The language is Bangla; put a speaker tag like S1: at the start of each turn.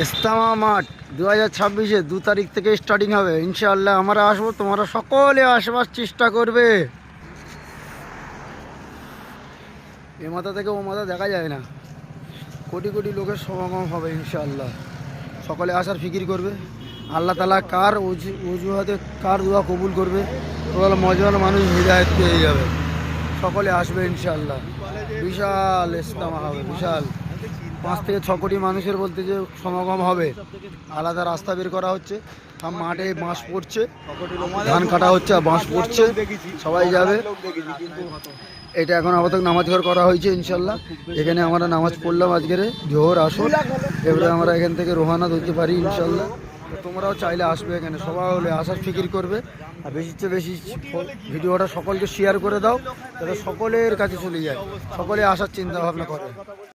S1: ইস্তেমা মাঠ 2026-এ 2 তারিখ থেকে স্টার্টিং হবে ইনশাআল্লাহ। আমরা আসবো, তোমরা সকলে আসবার চেষ্টা করবে। এ মাথা থেকে ও মাথা দেখা যায় না, কোটি কোটি লোকের সমাগম হবে ইনশাআল্লাহ। সকলে আসার ফিকির করবে। আল্লাহ তাআলা কার অজুহাতে কার দোয়া কবুল করবে, ওগুলো মজার মানুষ হিদায়াত পেয়ে যাবে। সকলে আসবে ইনশাআল্লাহ। বিশাল ইস্তেমা হবে, বিশাল। 5 থেকে 6 কোটি মানুষের বলতে যে সমাগম হবে। আলাদা রাস্তা বের করা হচ্ছে, মাঠে বাঁশ পড়ছে, ধান কাটা হচ্ছে আর বাঁশ পড়ছে, সবাই যাবে। এটা এখন আপাতত নামাজ ঘর করা হয়েছে ইনশাল্লাহ। এখানে আমরা নামাজ পড়লাম আজকের জোহর আসর, এবারে আমরা এখান থেকে রোহানা ধরতে পারি ইনশাল্লাহ। তোমরাও চাইলে আসবে এখানে, সবাই হলে আসার ফিকির করবে। আর বেশির চেয়ে বেশি ভিডিওটা সকলকে শেয়ার করে দাও, যাতে সকলের কাছে চলে যায়, সকলে আসার চিন্তা ভাবনা করে।